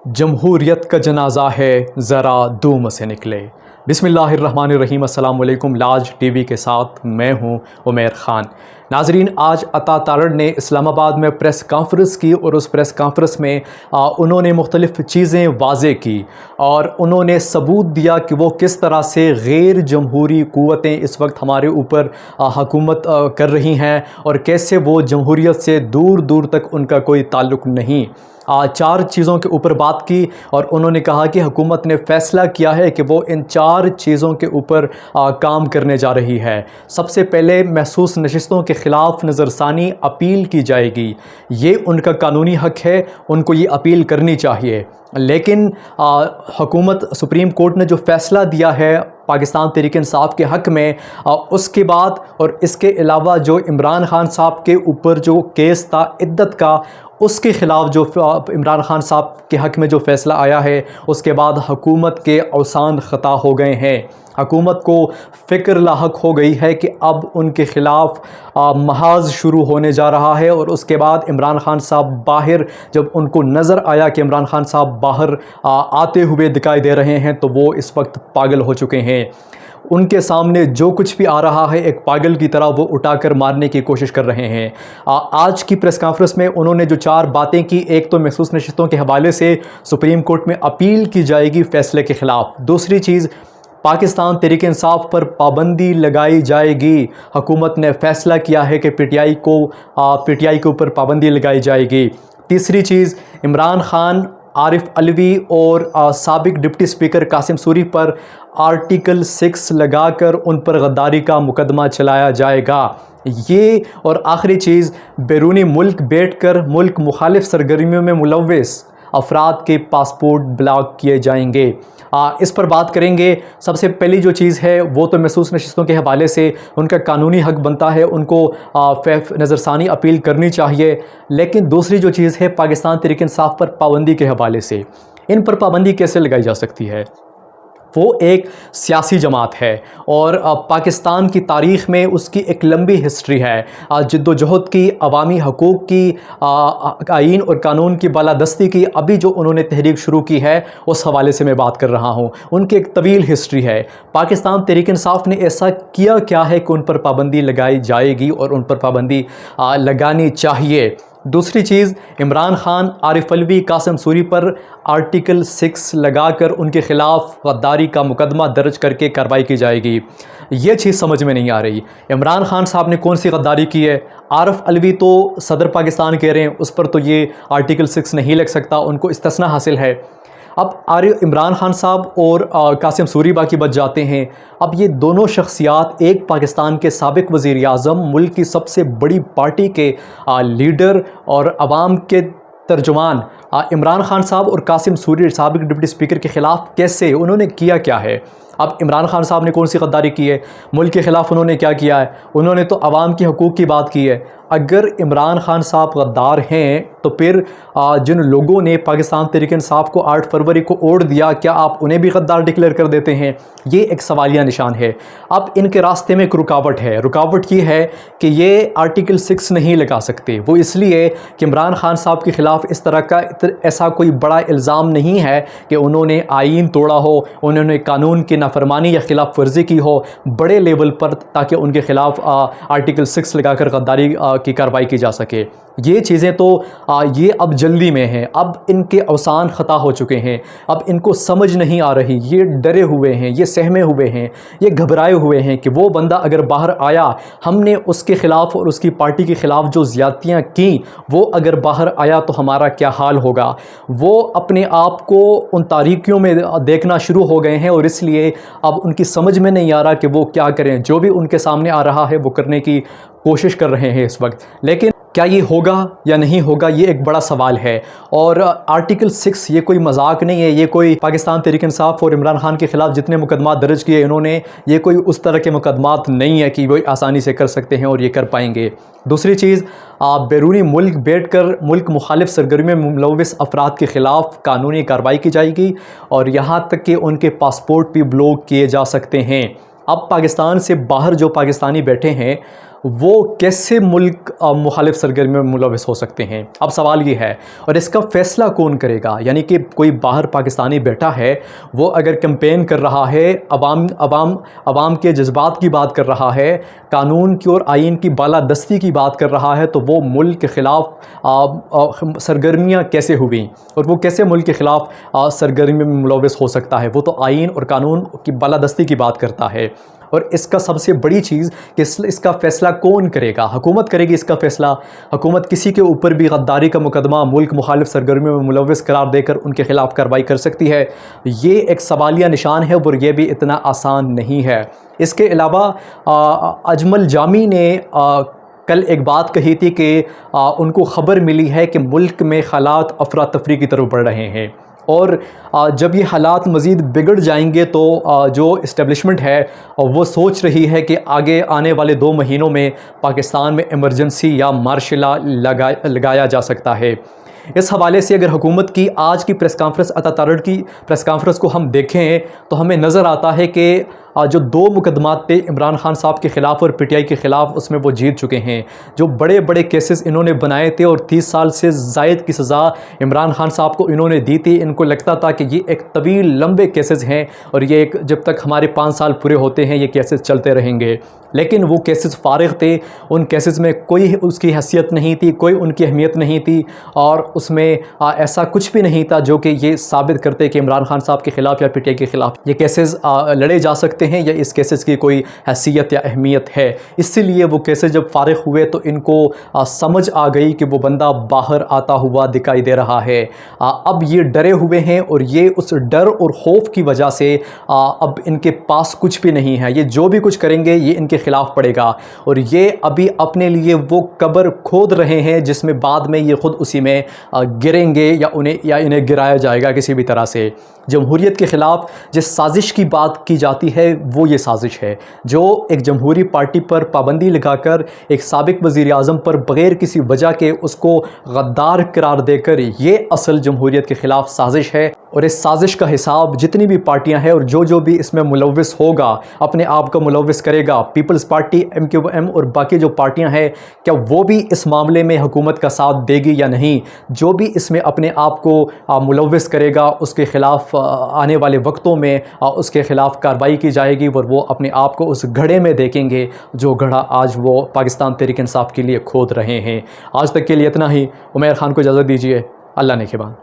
जमहूरियत का जनाजा है ज़रा दूम से निकले। बिस्मिल्लाहिर्रहमानिर्रहीम। अस्सलाम वालेकुम। लाज टीवी के साथ मैं हूं उमैर ख़ान। नाजरीन, आज अता तारड़ ने इस्लामाबाद में प्रेस कॉन्फ्रेंस की और उस प्रेस कॉन्फ्रेंस में उन्होंने मुख्तलिफ़ चीज़ें वाज़े की और उन्होंने सबूत दिया कि वो किस तरह से गैर जमहूरी क़ुव्वतें इस वक्त हमारे ऊपर हुकूमत कर रही हैं और कैसे वो जमहूरियत से दूर दूर तक उनका कोई ताल्लुक़ नहीं। चार चीज़ों के ऊपर बात की और उन्होंने कहा कि हुकूमत ने फ़ैसला किया है कि वो इन चार चीज़ों के ऊपर काम करने जा रही है। सबसे पहले महसूस नशिस्तों के ख़िलाफ़ नज़रसानी अपील की जाएगी। ये उनका कानूनी हक़ है, उनको ये अपील करनी चाहिए। लेकिन हुकूमत सुप्रीम कोर्ट ने जो फ़ैसला दिया है पाकिस्तान तहरीक इंसाफ के हक़ में, उसके बाद और इसके अलावा जो इमरान खान साहब के ऊपर जो केस था इद्दत का, उसके ख़िलाफ़ जो इमरान खान साहब के हक़ में जो फ़ैसला आया है, उसके बाद हुकूमत के अवसान ख़ता हो गए हैं। हुकूमत को फ़िक्र लाहक हो गई है कि अब उनके ख़िलाफ़ महाज़ शुरू होने जा रहा है। और उसके बाद इमरान खान साहब बाहर, जब उनको नज़र आया कि इमरान खान साहब बाहर आते हुए दिखाई दे रहे हैं, तो वो इस वक्त पागल हो चुके हैं। उनके सामने जो कुछ भी आ रहा है एक पागल की तरह वो उठाकर मारने की कोशिश कर रहे हैं। आज की प्रेस कॉन्फ्रेंस में उन्होंने जो चार बातें की, एक तो महसूस नशिस्तों के हवाले से सुप्रीम कोर्ट में अपील की जाएगी फ़ैसले के ख़िलाफ़। दूसरी चीज़, पाकिस्तान तहरीक इंसाफ पर पाबंदी लगाई जाएगी। हुकूमत ने फ़ैसला किया है कि पीटीआई के ऊपर पाबंदी लगाई जाएगी। तीसरी चीज़, इमरान खान, आरिफ अलवी और साबिक डिप्टी स्पीकर कासिम सूरी पर आर्टिकल 6 लगाकर उन पर गद्दारी का मुकदमा चलाया जाएगा। ये और आखिरी चीज़, बैरूनी मुल्क बैठकर मुल्क मुखालिफ सरगर्मियों में मुलव्वस अफराद के पासपोर्ट ब्लॉक किए जाएंगे। इस पर बात करेंगे। सबसे पहली जो चीज़ है वो तो महसूस नशिस्तों के हवाले से उनका कानूनी हक़ बनता है, उनको नज़रसानी अपील करनी चाहिए। लेकिन दूसरी जो चीज़ है पाकिस्तान तहरीक इंसाफ पर पाबंदी के हवाले से, इन पर पाबंदी कैसे लगाई जा सकती है? वो एक सियासी जमात है और पाकिस्तान की तारीख़ में उसकी एक लंबी हिस्ट्री है जद्दोजहद की, अवामी हकूक़ की, आइन और कानून की बालादस्ती की। अभी जो उन्होंने तहरीक शुरू की है उस हवाले से मैं बात कर रहा हूँ। उनकी एक तवील हिस्ट्री है। पाकिस्तान तहरीक इंसाफ ने ऐसा किया क्या है कि उन पर पाबंदी लगाई जाएगी और उन पर पाबंदी लगानी चाहिए। दूसरी चीज़, इमरान खान, आरिफ अलवी, कासिम सूरी पर आर्टिकल 6 लगाकर उनके ख़िलाफ़ गद्दारी का मुकदमा दर्ज करके कार्रवाई की जाएगी। ये चीज़ समझ में नहीं आ रही। इमरान खान साहब ने कौन सी गद्दारी की है? आरिफ अलवी तो सदर पाकिस्तान कह रहे हैं, उस पर तो ये आर्टिकल 6 नहीं लग सकता, उनको इस्तिस्ना हासिल है। अब इमरान खान साहब और कासिम सूरी बाकी बच जाते हैं। अब ये दोनों शख्सियात, एक पाकिस्तान के साबिक वज़ीर आज़म, मुल्क की सबसे बड़ी पार्टी के लीडर और अवाम के तर्जुमान इमरान खान साहब और कासिम सूरी साबिक डिप्टी स्पीकर के ख़िलाफ़ कैसे, उन्होंने किया क्या है? अब इमरान खान साहब ने कौन सी गद्दारी की है? मुल्क के ख़िलाफ़ उन्होंने क्या किया है? उन्होंने तो अवाम की हकूक़ की बात की है। अगर इमरान खान साहब गद्दार हैं तो फिर जिन लोगों ने पाकिस्तान तहरीक इंसाफ को 8 फरवरी को वोट दिया, क्या आप उन्हें भी गद्दार डिक्लेयर कर देते हैं? ये एक सवालिया निशान है। अब इनके रास्ते में एक रुकावट है। रुकावट ये है कि ये आर्टिकल 6 नहीं लगा सकते। वो इसलिए कि इमरान खान साहब के ख़िलाफ़ इस तरह का ऐसा कोई बड़ा इल्ज़ाम नहीं है कि उन्होंने आइन तोड़ा हो, उन्होंने कानून की नाफरमानी या खिलाफ वर्जी की हो बड़े लेवल पर, ताकि उनके ख़िलाफ़ आर्टिकल 6 लगाकर गद्दारी की कार्रवाई की जा सके। ये चीज़ें तो ये अब जल्दी में हैं। अब इनके अवसान ख़ता हो चुके हैं। अब इनको समझ नहीं आ रही। ये डरे हुए हैं, ये सहमे हुए हैं, ये घबराए हुए हैं कि वो बंदा अगर बाहर आया, हमने उसके ख़िलाफ़ और उसकी पार्टी के ख़िलाफ़ जो ज़्यादतियाँ की, वो अगर बाहर आया तो हमारा क्या हाल होगा। वो अपने आप को उन तारीकियों में देखना शुरू हो गए हैं और इसलिए अब उनकी समझ में नहीं आ रहा कि वो क्या करें। जो भी उनके सामने आ रहा है वो करने की कोशिश कर रहे हैं इस वक्त। लेकिन क्या ये होगा या नहीं होगा, ये एक बड़ा सवाल है। और आर्टिकल 6 ये कोई मजाक नहीं है। ये कोई पाकिस्तान तहरीक इंसाफ और इमरान खान के ख़िलाफ़ जितने मुकदमात दर्ज किए इन्होंने, ये कोई उस तरह के मुकदमात नहीं है कि वो आसानी से कर सकते हैं और ये कर पाएंगे। दूसरी चीज़, बैरूनी मुल्क बैठकर मुल्क मुखालिफ सरगर्मी में मुलव्वस अफराद के ख़िलाफ़ कानूनी कार्रवाई की जाएगी और यहाँ तक कि उनके पासपोर्ट भी ब्लॉक किए जा सकते हैं। अब पाकिस्तान से बाहर जो पाकिस्तानी बैठे हैं وہ کیسے ملک مخالف سرگرمیوں میں ملوث ہو سکتے ہیں؟ اب سوال یہ ہے، اور اس کا فیصلہ کون کرے گا؟ یعنی کہ کوئی باہر پاکستانی بیٹھا ہے، وہ اگر کمپین کر رہا ہے، عوام کے جذبات کی بات کر رہا ہے، قانون کی اور آئین کی بالادستی کی بات کر رہا ہے، تو وہ ملک کے خلاف سرگرمیاں کیسے ہوئیں اور وہ کیسے ملک کے خلاف سرگرمیوں میں ملوث ہو سکتا ہے؟ وہ تو آئین اور قانون کی بالادستی کی بات کرتا ہے۔ اور اس کا سب سے بڑی چیز کہ اس کا فیصلہ کون کرے گا؟ حکومت کرے گی اس کا فیصلہ۔ حکومت کسی کے اوپر بھی غداری کا مقدمہ ملک مخالف سرگرمیوں میں ملوث قرار دے کر ان کے خلاف کارروائی کر سکتی ہے؟ یہ ایک سوالیہ نشان ہے اور یہ بھی اتنا آسان نہیں ہے۔ اس کے علاوہ اجمل جامی نے کل ایک بات کہی تھی کہ ان کو خبر ملی ہے کہ ملک میں حالات افراتفری کی طرف بڑھ رہے ہیں، اور جب یہ حالات مزید بگڑ جائیں گے تو جو اسٹیبلشمنٹ ہے وہ سوچ رہی ہے کہ آگے آنے والے 2 مہینوں میں پاکستان میں ایمرجنسی یا مارشل لا لگایا جا سکتا ہے۔ اس حوالے سے اگر حکومت کی آج کی پریس کانفرنس، عطا تارڑ کی پریس کانفرنس کو ہم دیکھیں تو ہمیں نظر آتا ہے کہ جو 2 مقدمات تھے عمران خان صاحب کے خلاف اور پی ٹی آئی کے خلاف، اس میں وہ جیت چکے ہیں۔ جو بڑے بڑے کیسز انہوں نے بنائے تھے اور 30 سال سے زائد کی سزا عمران خان صاحب کو انہوں نے دی تھی، ان کو لگتا تھا کہ یہ ایک طویل لمبے کیسز ہیں اور یہ جب تک ہمارے 5 سال پورے ہوتے ہیں یہ کیسز چلتے رہیں گے، لیکن وہ کیسز فارغ تھے۔ ان کیسز میں کوئی اس کی حیثیت نہیں تھی، کوئی ان کی اہمیت نہیں تھی، اور اس میں ایسا کچھ بھی نہیں تھا جو کہ یہ ثابت کرتے کہ عمران خان صاحب کے خلاف یا پی ٹی آئی کے خلاف یہ کیسز لڑے جا سکتے ہیں یا اس کیسز کی کوئی حیثیت یا اہمیت ہے۔ اسی لیے وہ کیسز جب فارغ ہوئے تو ان کو سمجھ آ گئی کہ وہ بندہ باہر آتا ہوا دکھائی دے رہا ہے۔ اب یہ ڈرے ہوئے ہیں اور یہ اس ڈر اور خوف کی وجہ سے اب ان کے پاس کچھ بھی نہیں ہے۔ یہ جو بھی کچھ کریں گے یہ ان کے خلاف پڑے گا، اور یہ ابھی اپنے لیے وہ قبر کھود رہے ہیں جس میں بعد میں یہ خود اسی میں گریں گے یا انہیں گرایا جائے گا کسی بھی طرح سے۔ جمہوریت کے خلاف جس سازش کی بات کی جاتی ہے وہ یہ سازش ہے، جو ایک جمہوری پارٹی پر پابندی لگا کر ایک سابق وزیر اعظم پر بغیر کسی وجہ کے اس کو غدار قرار دے کر، یہ اصل جمہوریت کے خلاف سازش ہے۔ اور اس سازش کا حساب جتنی بھی پارٹیاں ہیں اور جو بھی اس میں ملوث ہوگا، اپنے آپ کو ملوث کرے گا، پیپلز پارٹی، MQM اور باقی جو پارٹیاں ہیں، کیا وہ بھی اس معاملے میں حکومت کا ساتھ دے گی یا نہیں؟ جو بھی اس میں اپنے آپ کو ملوث کرے گا اس کے خلاف آنے والے وقتوں میں اس کے خلاف کارروائی کی جائے گی، اور وہ اپنے آپ کو اس گھڑے میں دیکھیں گے جو گھڑا آج وہ پاکستان تحریک انصاف کے لیے کھود رہے ہیں۔ آج تک کے لیے اتنا ہی۔ عمیر خان کو اجازت دیجیے۔ اللہ نگہبان۔